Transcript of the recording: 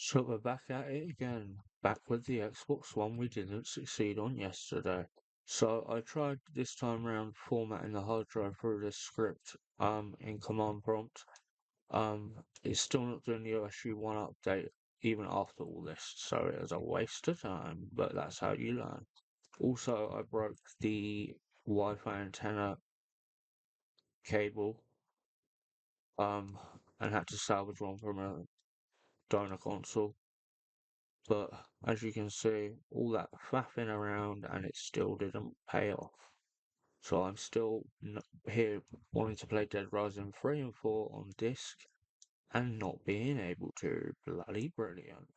So we're back at it again. Back with the Xbox One we didn't succeed on yesterday. So I tried this time around formatting the hard drive through this script in command prompt. It's still not doing the OSU one update even after all this, so it was a waste of time, but that's how you learn. Also I broke the Wi-Fi antenna cable um and had to salvage one from a donor console. But as you can see, all that faffing around and it still didn't pay off. So I'm still here wanting to play Dead Rising 3 and 4 on disc and not being able to. Bloody brilliant.